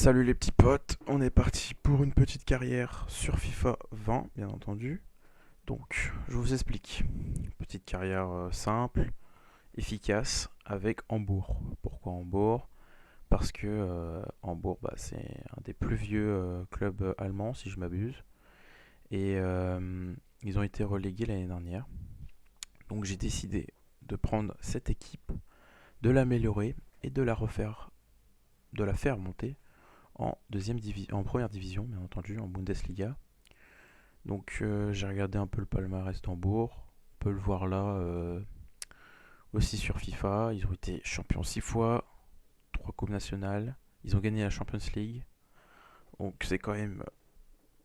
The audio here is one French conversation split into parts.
Salut les petits potes, on est parti pour une petite carrière sur FIFA 20, bien entendu. Donc, je vous explique. Petite carrière simple, efficace, avec Hambourg. Pourquoi Hambourg? Parce que Hambourg, c'est un des plus vieux clubs allemands, si je m'abuse. Et ils ont été relégués l'année dernière. Donc, j'ai décidé de prendre cette équipe, de l'améliorer et de la faire monter en première division, bien entendu, en Bundesliga. Donc j'ai regardé un peu le palmarès d'Hambourg. On peut le voir là aussi sur FIFA. Ils ont été champions 6 fois, 3 coupes nationales. Ils ont gagné la Champions League. Donc c'est quand même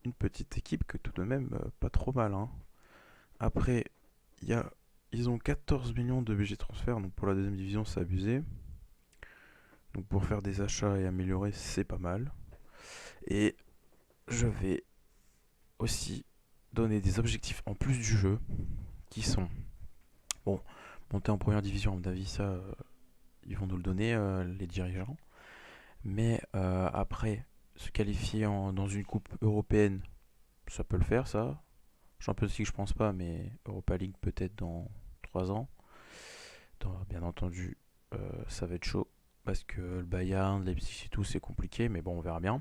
une petite équipe que tout de même pas trop mal, hein. Après, y a, ils ont 14 millions de budget transfert. Donc pour la deuxième division, c'est abusé. Donc pour faire des achats et améliorer, c'est pas mal. Et je vais aussi donner des objectifs en plus du jeu qui sont, bon, monter en première division, à mon avis, ça, ils vont nous le donner, les dirigeants. Mais après, se qualifier dans une coupe européenne, ça peut le faire, ça. Champions League, je pense pas, mais Europa League peut-être dans 3 ans. Bien entendu, ça va être chaud parce que le Bayern, Leipzig et tout, c'est compliqué, mais bon, on verra bien.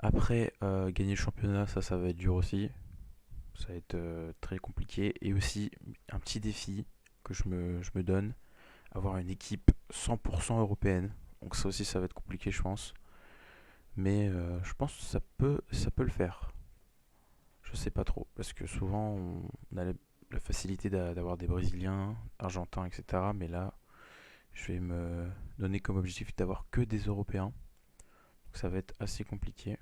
Après, gagner le championnat, ça va être dur aussi. Ça va être très compliqué. Et aussi, un petit défi que je me donne, avoir une équipe 100% européenne. Donc ça aussi, ça va être compliqué, je pense. Mais je pense que ça peut le faire. Je sais pas trop. Parce que souvent, on a la facilité d'avoir des Brésiliens, Argentins, etc. Mais là, je vais me donner comme objectif d'avoir que des Européens. Donc ça va être assez compliqué.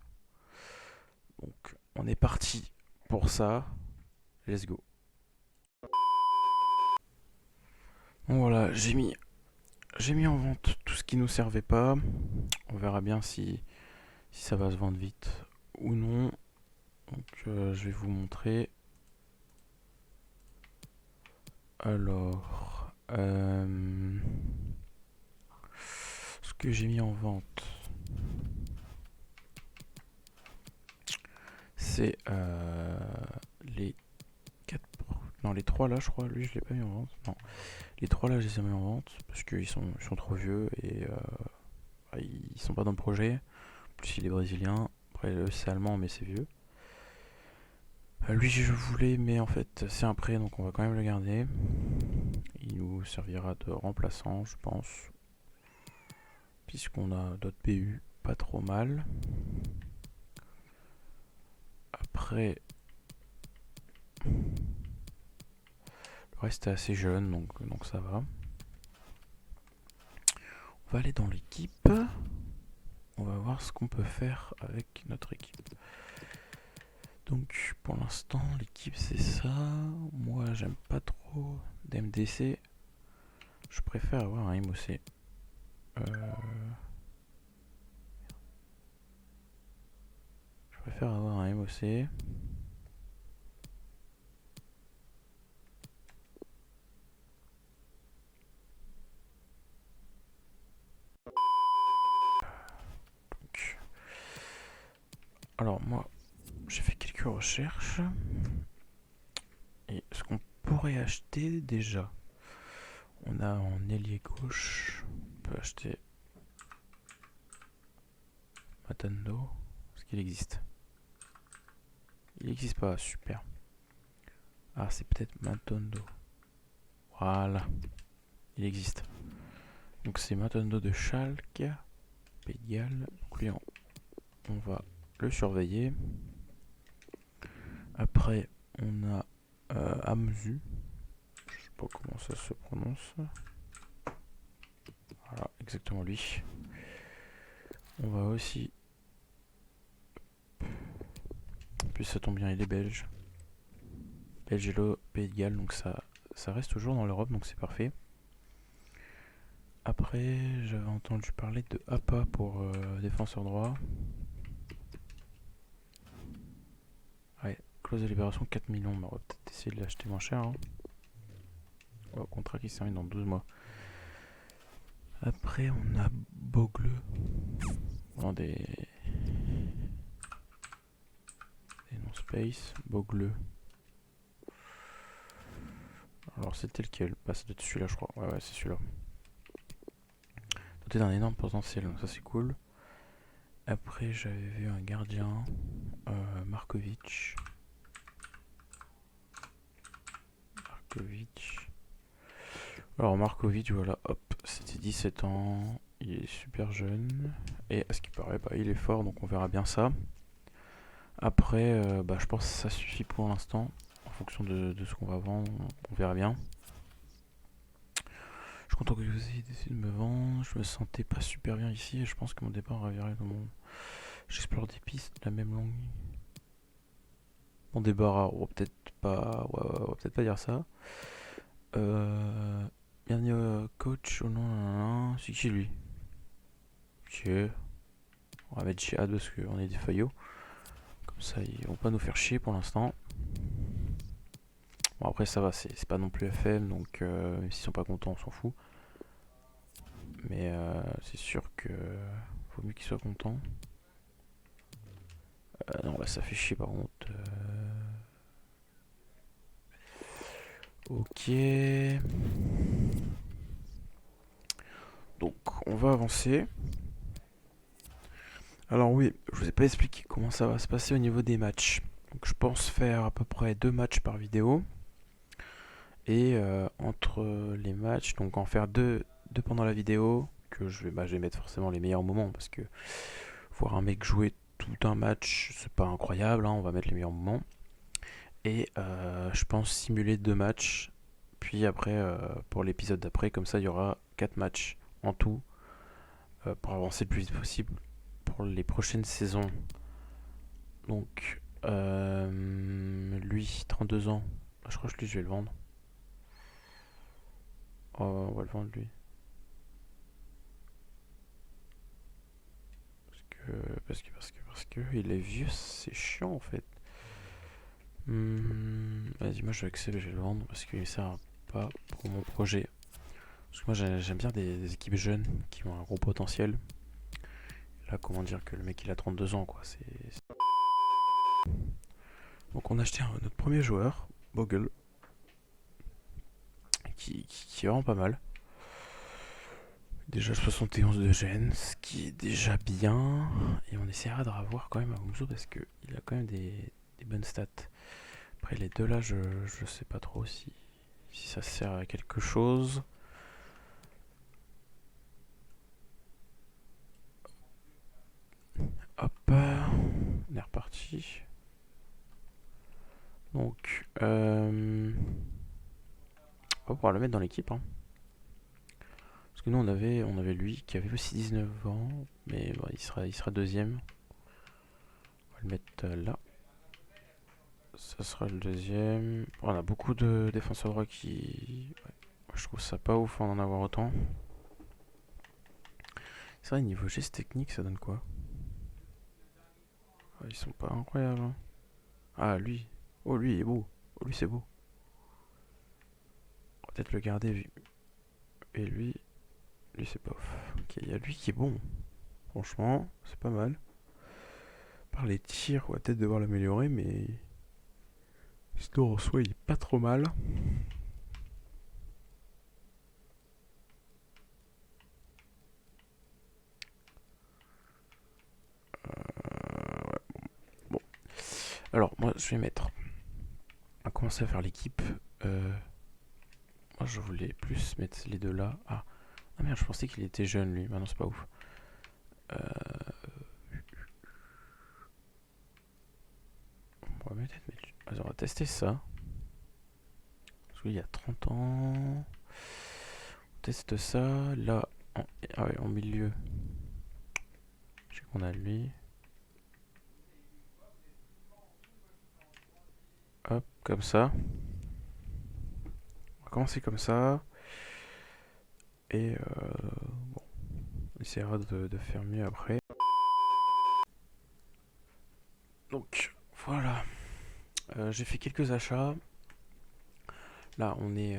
Donc on est parti pour ça. Let's go. Bon voilà, j'ai mis en vente tout ce qui nous servait pas. On verra bien si ça va se vendre vite ou non. Donc je vais vous montrer. Alors, ce que j'ai mis en vente, c'est les 4. Non, les 3 là, je crois. Lui, je l'ai pas mis en vente. Non, les 3 là, je les ai mis en vente parce qu'ils sont trop vieux et ils sont pas dans le projet. En plus, il est brésilien. Après, c'est allemand, mais c'est vieux. Lui, je voulais, mais en fait, c'est un prêt, donc on va quand même le garder. Il nous servira de remplaçant, je pense. Puisqu'on a d'autres BU pas trop mal. Après, le reste est assez jeune, donc ça va. On va aller dans l'équipe. On va voir ce qu'on peut faire avec notre équipe. Donc pour l'instant, l'équipe c'est ça. Moi, j'aime pas trop d'MDC. Je préfère avoir un MOC. Je préfère avoir un MOC. Donc, alors moi, j'ai fait quelques recherches. Et ce qu'on pourrait acheter déjà, on a en ailier gauche, on peut acheter Matando. Est-ce qu'il existe? Il n'existe pas, super. Ah, c'est peut-être Matondo. Voilà, il existe. Donc c'est Matondo de Schalke, Pays de Galles. Donc lui, on va le surveiller. Après, on a Amzu. Je sais pas comment ça se prononce. Voilà, exactement lui. On va aussi. En plus, ça tombe bien, il est belge. Belgelo, Pays de Galles, donc ça reste toujours dans l'Europe, donc c'est parfait. Après, j'avais entendu parler de APA pour défenseur droit. Ouais, clause de libération 4 millions, mais on va peut-être essayer de l'acheter moins cher, hein. Oh, contrat qui se termine dans 12 mois. Après, on a Bogle. Vraiment des non-space. Bogleux. Alors c'était lequel? Bah ça doit être celui-là je crois. Ouais c'est celui-là. Doté d'un énorme potentiel, donc ça c'est cool. Après j'avais vu un gardien. Markovic. Alors Markovic, voilà, hop, c'était 17 ans, il est super jeune, et à ce qui paraît, bah, il est fort, donc on verra bien ça. Après, bah, je pense que ça suffit pour l'instant, en fonction de ce qu'on va vendre, on verra bien. Je suis content que vous ayez décidé de me vendre, je me sentais pas super bien ici, et je pense que mon départ reviendrait dans mon... J'explore des pistes de la même longue. Mon débarras, on va peut-être pas... Ouais, on va peut-être pas dire ça. Dernier coach, oh non, non, non, c'est qui lui? Ok. On va mettre Jihad parce qu'on est des faillots. Comme ça, ils vont pas nous faire chier pour l'instant. Bon, après, ça va, c'est pas non plus FM, donc même s'ils sont pas contents, on s'en fout. Mais c'est sûr que faut mieux qu'ils soient contents. Non, là, ça fait chier par contre. Ok. Donc, on va avancer. Alors oui, je vous ai pas expliqué comment ça va se passer au niveau des matchs. Donc, je pense faire à peu près 2 matchs par vidéo. Et entre les matchs, donc en faire deux pendant la vidéo, que je vais mettre forcément les meilleurs moments, parce que voir un mec jouer tout un match, c'est pas incroyable, hein, on va mettre les meilleurs moments. Et je pense simuler 2 matchs, puis après, pour l'épisode d'après, comme ça il y aura 4 matchs en tout, pour avancer le plus vite possible pour les prochaines saisons. Donc, lui, 32 ans, je crois que lui je vais le vendre. Oh, on va le vendre lui. Parce que il est vieux, c'est chiant en fait. Vas-y, moi je vais accepter, je vais le vendre parce qu'il sert pas pour mon projet. Parce que moi j'aime bien des équipes jeunes qui ont un gros potentiel. Là, comment dire que le mec il a 32 ans quoi. Donc on a acheté notre premier joueur, Bogle, qui est vraiment pas mal. Déjà 71 de gène, ce qui est déjà bien. Et on essaiera de revoir quand même Aguzo parce qu'il a quand même des bonnes stats. Après les deux là, je sais pas trop si ça sert à quelque chose. Hop, on est reparti. Donc, on va pouvoir le mettre dans l'équipe. Hein. Parce que nous, on avait lui qui avait aussi 19 ans. Mais bon, il sera deuxième. On va le mettre là. Ça sera le deuxième. On a beaucoup de défenseurs droits qui... Ouais, je trouve ça pas ouf d'en avoir autant. C'est vrai, niveau geste technique, ça donne quoi? Ils sont pas incroyables. Hein. Ah, lui. Oh, lui, il est beau. Oh, lui, c'est beau. On va peut-être le garder. Et lui c'est pas ouf. Ok, il y a lui qui est bon. Franchement, c'est pas mal. Par les tirs, on va peut-être devoir l'améliorer, mais... Sinon, en soi, il est pas trop mal. Ouais, bon. Alors, moi, je vais mettre... On va commencer à faire l'équipe. Moi, je voulais plus mettre les deux là. Ah merde, je pensais qu'il était jeune, lui. Maintenant, c'est pas ouf. On va peut-être mettre... Vas-y, on va tester ça. Parce qu'il y a 30 ans... On teste ça. Là, ah ouais, en milieu. Je sais qu'on a lui. Hop, comme ça. On va commencer comme ça. Et bon, on essaiera de faire mieux après. Donc, voilà. J'ai fait quelques achats. Là, on est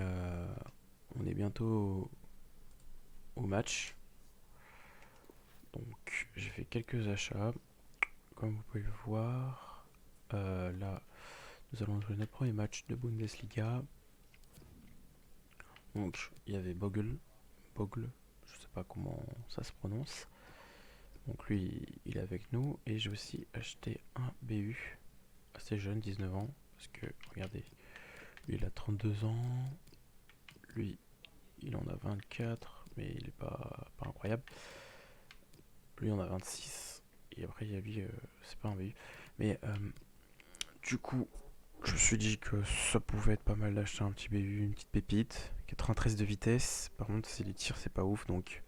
bientôt au match. Donc j'ai fait quelques achats. Comme vous pouvez le voir, là nous allons jouer notre premier match de Bundesliga. Donc il y avait Bogle, je sais pas comment ça se prononce. Donc lui il est avec nous et j'ai aussi acheté un BU assez jeune, 19 ans, parce que regardez, lui il a 32 ans, lui il en a 24 mais il est pas incroyable. Lui on a 26 et après il y a lui, c'est pas un BU. Mais du coup je me suis dit que ça pouvait être pas mal d'acheter un petit BU, une petite pépite. 93 de vitesse, par contre c'est les tirs c'est pas ouf donc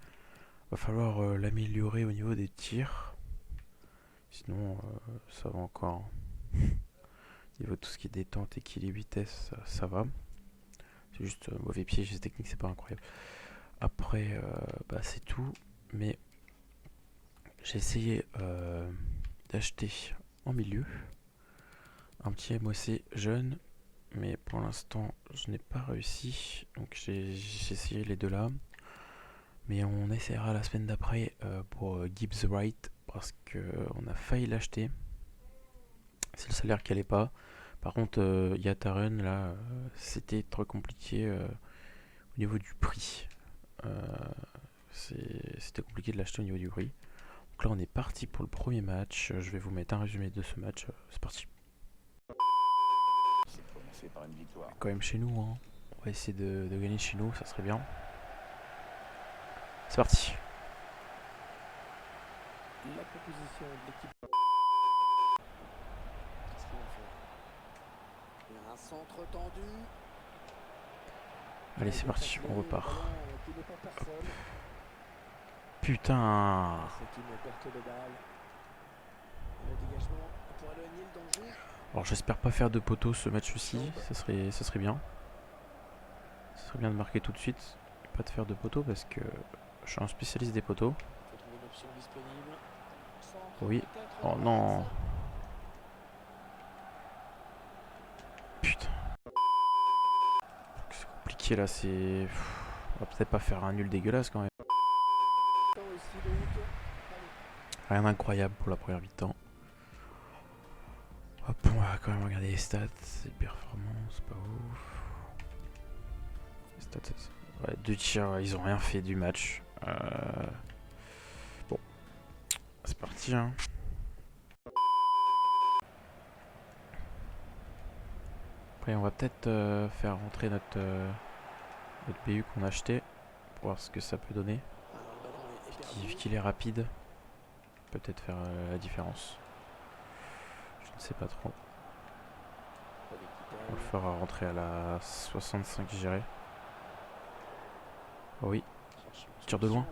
va falloir l'améliorer au niveau des tirs. Sinon ça va encore. Au niveau de tout ce qui est détente, équilibre, vitesse, ça va. C'est juste mauvais pied, geste technique, c'est pas incroyable. Après, c'est tout. Mais j'ai essayé d'acheter en milieu un petit MOC jeune. Mais pour l'instant, je n'ai pas réussi. Donc j'ai essayé les deux là. Mais on essaiera la semaine d'après pour Gibbs Wright. Parce qu'on a failli l'acheter. C'est le salaire qui allait pas. Par contre, Yataren, là, c'était trop compliqué au niveau du prix. C'était compliqué de l'acheter au niveau du prix. Donc là, on est parti pour le premier match. Je vais vous mettre un résumé de ce match. C'est parti. Quand même chez nous, hein. On va essayer de gagner chez nous, ça serait bien. C'est parti. La proposition de l'équipe. Qu'est-ce qu'il a fait? Il y a un centre tendu. Allez, c'est parti, on repart. Putain. Alors j'espère pas faire de poteau ce match-ci, ça serait bien. Ça serait bien de marquer tout de suite, et pas de faire de poteau parce que je suis un spécialiste des poteaux. Oui. Oh non. Putain. C'est compliqué là, c'est... On va peut-être pas faire un nul dégueulasse quand même. Rien d'incroyable pour la première mi-temps. Hop, on va quand même regarder les stats, les performances, pas ouf. Les stats, ouais, 2 tirs, ils ont rien fait du match. Bon, c'est parti hein. Après on va peut-être faire rentrer notre BU qu'on a acheté pour voir ce que ça peut donner. Vu qu'il est rapide, peut-être faire la différence. Je ne sais pas trop. On le fera rentrer à la 65, je dirais. Oh oui. Tire de loin.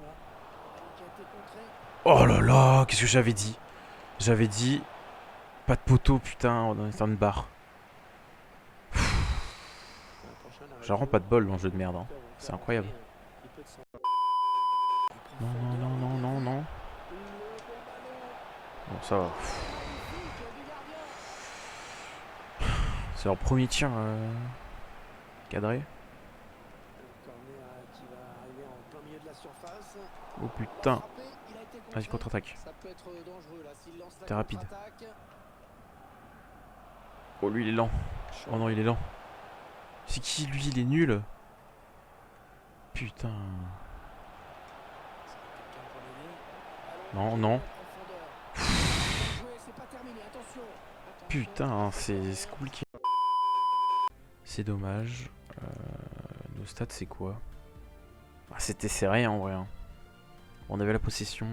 Oh là là, qu'est-ce que j'avais dit? J'avais dit pas de poteau, putain, on est dans une barre. J'ai vraiment pas de bol dans le jeu de merde, hein. C'est incroyable. Non, non, non, non, non, non. Bon, ça va. C'est leur premier tir cadré. Oh putain. Vas-y, contre-attaque. T'es rapide. Oh, lui, il est lent. Oh non, il est lent. C'est qui, lui? Il est nul. Putain. Non, non. Putain, c'est compliqué. C'est dommage. Nos stats, c'est quoi? C'était serré en vrai. Hein. On avait la possession.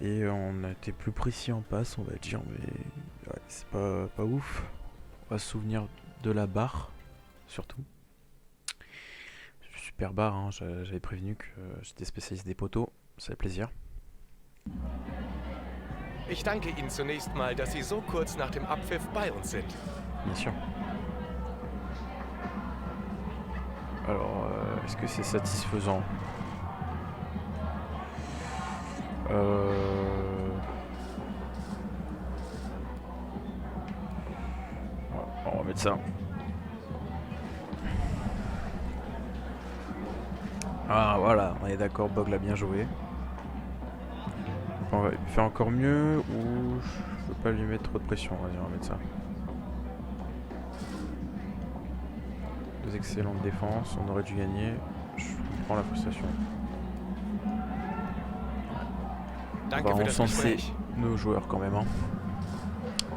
Et on a été plus précis en passe, on va dire. Mais ouais, c'est pas ouf. On va se souvenir de la barre, surtout. Super barre, hein. J'avais prévenu que j'étais spécialiste des poteaux. Ça fait plaisir. Ich danke Ihnen zunächst mal, dass Sie so kurz nach dem Abpfiff bei uns sind. Bien sûr. Alors, est-ce que c'est satisfaisant? On va mettre ça. Ah voilà, on est d'accord, Bogle a bien joué. on va faire encore mieux ou je veux pas lui mettre trop de pression. Vas-y, on va mettre ça. Deux excellentes défenses, on aurait dû gagner. Je comprends la frustration. On Danke va für das encenser Gespräch. nos joueurs quand même. Hein.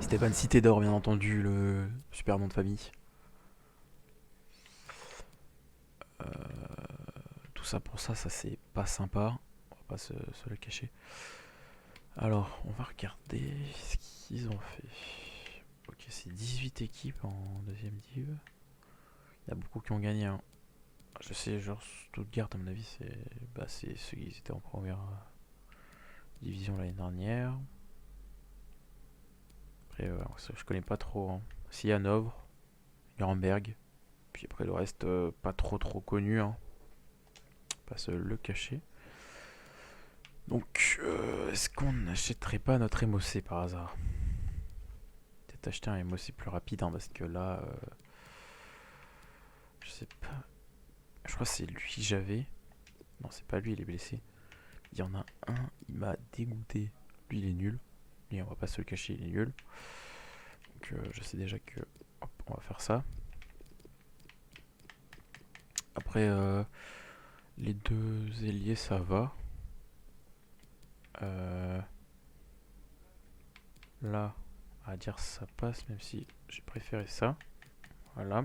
Stéphane Cité d'Or, bien entendu, le super nom de famille. Tout ça pour ça, ça c'est pas sympa. On va pas se le cacher. Alors, on va regarder ce qu'ils ont fait. Ok, c'est 18 équipes en deuxième div. Il y a beaucoup qui ont gagné. Hein. Je sais, genre Stuttgart, à mon avis, c'est ceux qui étaient en première division l'année dernière. Après, je connais pas trop. Hein. Si, Hanovre, Nuremberg. Puis après, le reste, pas trop connu. Hein. Pas se le cacher. Donc, est-ce qu'on n'achèterait pas notre MOC par hasard? Peut-être acheter un MOC plus rapide, hein, parce que là, je sais pas. Je crois que c'est lui que j'avais. Non, c'est pas lui, il est blessé. Il y en a un, il m'a dégoûté. Lui, il est nul. Lui, on va pas se le cacher, il est nul. Donc, je sais déjà que. Hop, on va faire ça. Après, les deux ailiers, ça va. Là, à dire ça passe, même si j'ai préféré ça. Voilà.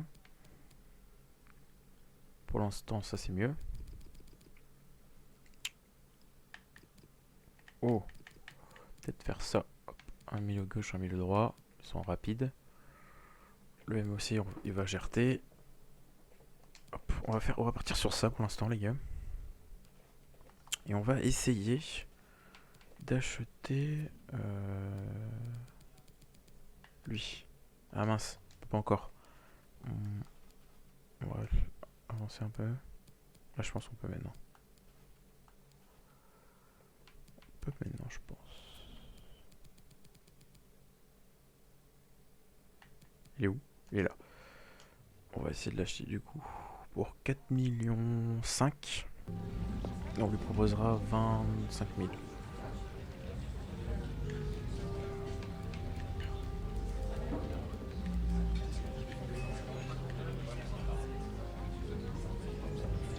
Pour l'instant, ça c'est mieux. Oh, peut-être faire ça. Hop. Un milieu gauche, un milieu droit. Ils sont rapides. Le M aussi, il va gerter. Hop, on va partir sur ça pour l'instant, les gars. Et on va essayer d'acheter lui. Ah mince, pas encore. On va avancer un peu. Là, je pense qu'on peut maintenant. On peut maintenant, je pense. Il est où? Il est là. On va essayer de l'acheter du coup pour 4 millions 5. On lui proposera 25 000.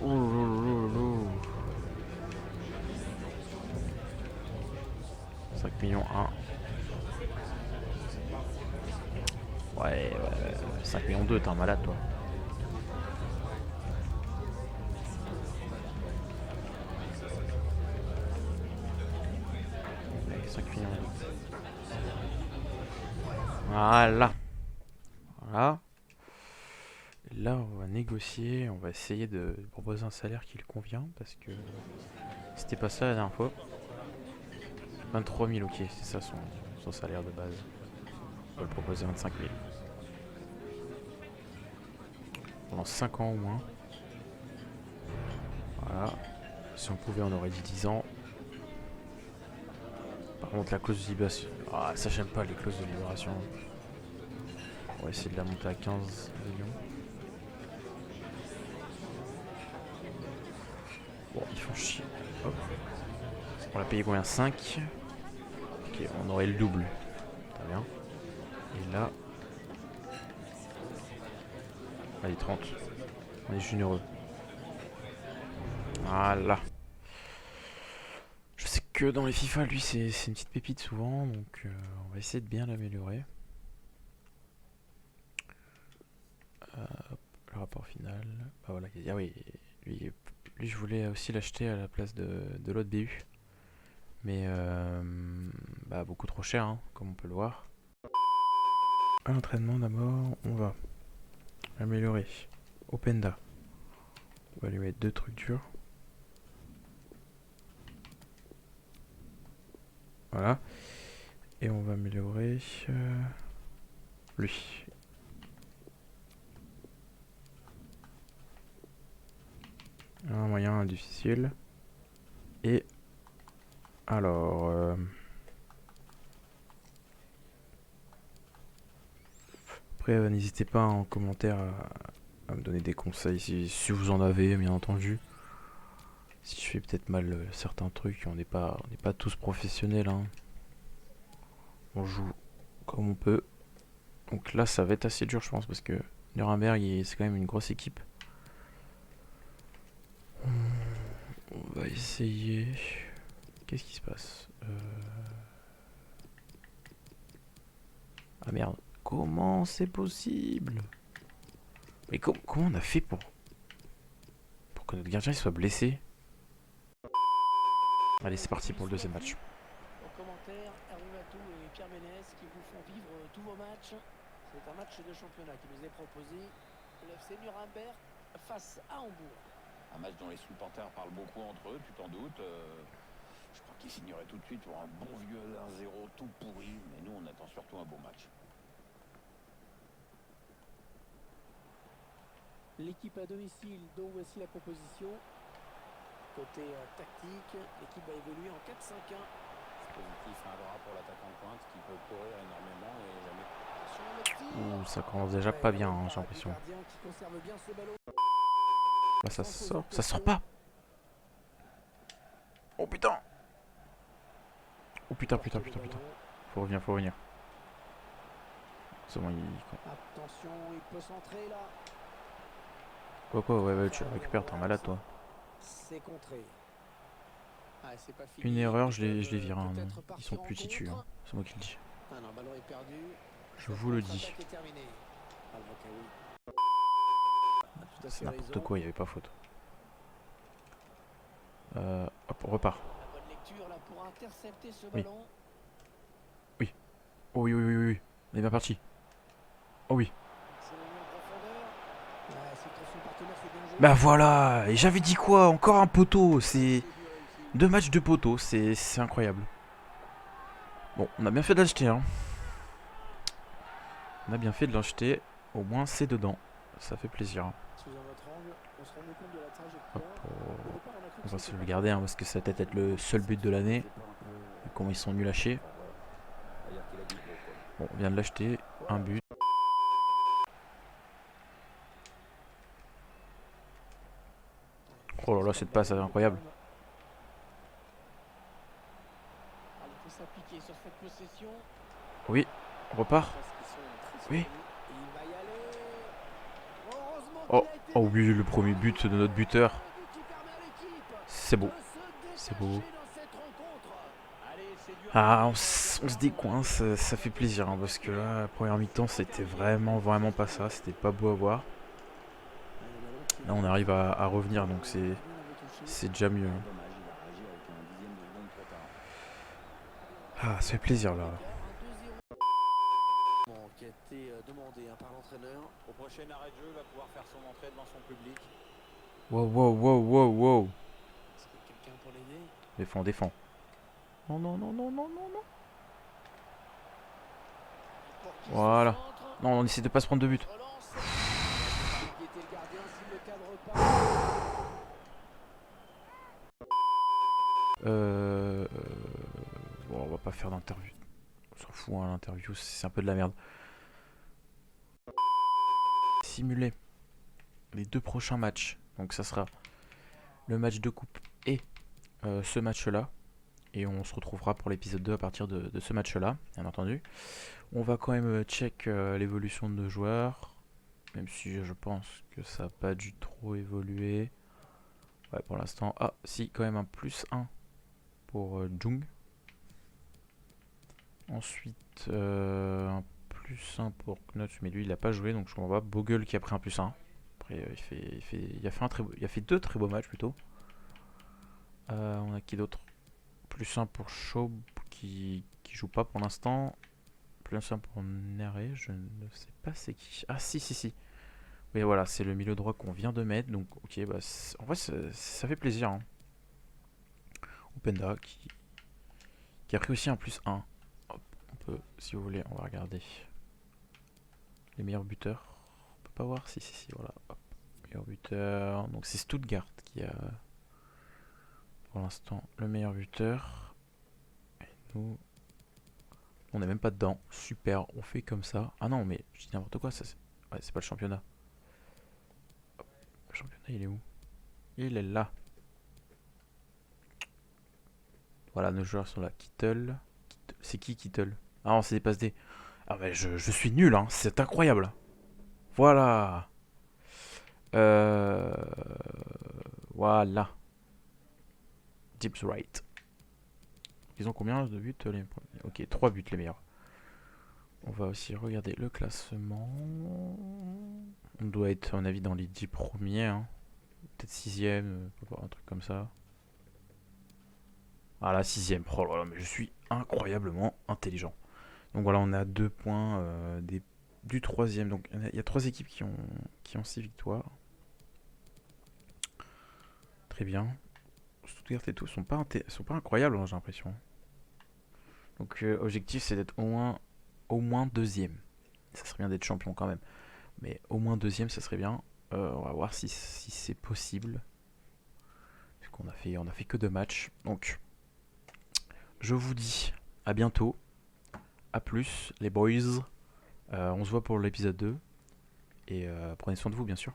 Oh, 5 millions 1. Ouais, 5 millions 2, t'es un malade toi. Ouais, 5 millions 2. Voilà. Voilà. Et là, on va négocier, on va essayer de proposer un salaire qui lui convient parce que c'était pas ça la dernière fois. 23 000, ok, c'est ça son salaire de base. On va le proposer 25 000. Pendant 5 ans au moins. Voilà. Si on pouvait, on aurait dit 10 ans. Par contre, la clause de libération. Ah, ça, j'aime pas les clauses de libération. On va essayer de la monter à 15 millions. Bon, ils font chier. Hop. On l'a payé combien? 5. Ok, on aurait le double. Très bien. Et là. Allez, 30. On est généreux. Voilà. Je sais que dans les FIFA, lui, c'est une petite pépite souvent. Donc, on va essayer de bien l'améliorer. Le rapport final. Bah voilà. Ah oui, lui je voulais aussi l'acheter à la place de l'autre BU. Mais bah, beaucoup trop cher, hein, comme on peut le voir. À l'entraînement d'abord, on va améliorer Openda. On va lui mettre 2 trucs durs. Voilà. Et on va améliorer lui. Un moyen, un difficile. Et alors... après, n'hésitez pas en commentaire à me donner des conseils si vous en avez, bien entendu. Si je fais peut-être mal certains trucs, on n'est pas tous professionnels, hein. On joue comme on peut. Donc là, ça va être assez dur, je pense, parce que Nuremberg, c'est quand même une grosse équipe. On va essayer. Qu'est-ce qui se passe? Ah merde. Comment c'est possible? Mais comment on a fait pour que notre gardien il soit blessé? Allez, c'est parti pour le deuxième match. Aux commentaires, Hervé Matou et Pierre Ménès qui vous font vivre tous vos matchs. C'est un match de championnat qui nous est proposé. Le FC Nuremberg face à Hambourg. Un match dont les supporters parlent beaucoup entre eux, tu t'en doutes. Je crois qu'ils signeraient tout de suite pour un bon vieux 1-0 tout pourri. Mais nous, on attend surtout un beau match. L'équipe à domicile, dont voici la composition. Côté tactique, l'équipe va évoluer en 4-5-1. C'est positif, un bras pour l'attaquant de pointe qui peut courir énormément et jamais... Attention, le tir. Ouh, ça commence déjà pas bien, hein, j'ai l'impression. Le gardien qui conserve bien ce ballon. Là, ça sort pas. Oh putain. Oh putain. Faut revenir. C'est bon, Attention, il peut centrer là. Quoi, ouais, tu le récupères, t'es un malade, toi. C'est contré. Ah, c'est pas fini. Une erreur, je les vire, hein. Peut-être Ils sont partir plus en titus, contre. hein. C'est moi qui le dis. Ah non, ballon est perdu. Je vous le dis. Est terminée. Al-Bakaoui a tout à C'est fait n'importe raison. quoi, il n'y avait pas faute. Hop, on repart. La bonne lecture là pour intercepter ce Oui. ballon. Oh oui. On est bien parti. Oh oui. C'est le en profondeur. Ouais, c'est contre son partenaire, c'est bien joué. Bah voilà. Et j'avais dit quoi? Encore un poteau. C'est 2 matchs de poteau. C'est incroyable. Bon, on a bien fait de l'acheter, hein. On a bien fait de l'acheter. Au moins, c'est dedans. Ça fait plaisir. Sous un autre angle, on se rend compte de la trajectoire. Hop, Au départ, on a cru on que va c'était se le pas garder, hein, parce que ça va peut-être être le seul but de l'année. Vu comment ils sont nuls à chier. Bon, on vient de l'acheter. Un but. Oh là là, cette passe est incroyable. Ah, il faut s'appliquer sur cette possession. Oui, on repart. Parce qu'ils sont très Oui. solides. Et il va y aller. Heureusement Oh, qu'il a été oh oui, le premier but de notre buteur. Le but qui permet à l'équipe C'est beau. de se C'est beau. détacher dans cette rencontre. Allez, c'est dur. Ah, on se décoince, ça fait plaisir, hein, parce que là, la première mi-temps, c'était vraiment pas ça. C'était pas beau à voir. Là, on arrive à revenir, donc c'est déjà mieux. Ah, ça fait plaisir, là. Qui a été demandé par l'entraîneur. Au prochain arrêt de jeu, il va pouvoir faire son entrée devant son public. Wow. Est-ce qu'il y a quelqu'un pour l'aider? Défends. Non. Pour qui Voilà. se centre? Non, on essaie de pas se prendre de but. Relance. Inquiéter le gardien s'il ne cadre pas. Bon, on va pas faire d'interview. On s'en fout, hein, l'interview, c'est un peu de la merde. Simuler les 2 prochains matchs. Donc ça sera le match de coupe et ce match-là. Et on se retrouvera pour l'épisode 2 à partir de ce match-là, bien entendu. On va quand même check l'évolution de nos joueurs. Même si je pense que ça n'a pas dû trop évoluer. Ouais, pour l'instant. Ah, si, quand même un +1 pour Jung. Ensuite, un +1 pour Knots, mais lui il a pas joué, donc je comprends pas. Bogle qui a pris un +1. Après, il a fait 2 très beaux matchs plutôt. On a qui d'autre? +1 pour Schaub qui joue pas pour l'instant. +1 pour Nere, je ne sais pas c'est qui. Ah si. Oui voilà, c'est le milieu droit qu'on vient de mettre, donc ok, bah en vrai ça fait plaisir, hein. Openda qui a pris aussi un +1. Hop, on peut, si vous voulez, on va regarder les meilleurs buteurs. On peut pas voir, si, voilà. Hop. Meilleur buteur, donc c'est Stuttgart qui a pour l'instant le meilleur buteur. Et nous, on n'est même pas dedans. Super, on fait comme ça. Ah non, mais je dis n'importe quoi, ça ouais, c'est pas le championnat. Hop. Le championnat, il est où? Il est là. Voilà, nos joueurs sont là. Kittel. C'est qui Kittel? Ah non, c'est des passes D. Ah mais je suis nul, hein. C'est incroyable. Voilà. Euh... Voilà. Deep right. Ils ont combien de buts les... Ok, 3 buts les meilleurs. On va aussi regarder le classement. On doit être, à mon avis, dans les 10 premiers. Hein. Peut-être 6ème, un truc comme ça. Voilà, 6ème. Oh là là, mais je suis incroyablement intelligent. Donc voilà, on a 2 points du 3ème. Donc il y a 3 équipes qui ont 6 victoires. Très bien. Stuttgart et tout sont pas incroyables, hein, j'ai l'impression. Donc objectif, c'est d'être au moins 2ème. Ça serait bien d'être champion quand même. Mais au moins 2ème, ça serait bien. On va voir si c'est possible. Parce qu'on a fait que 2 matchs. Donc, je vous dis à bientôt. À plus, les boys. On se voit pour l'épisode 2. Et prenez soin de vous, bien sûr.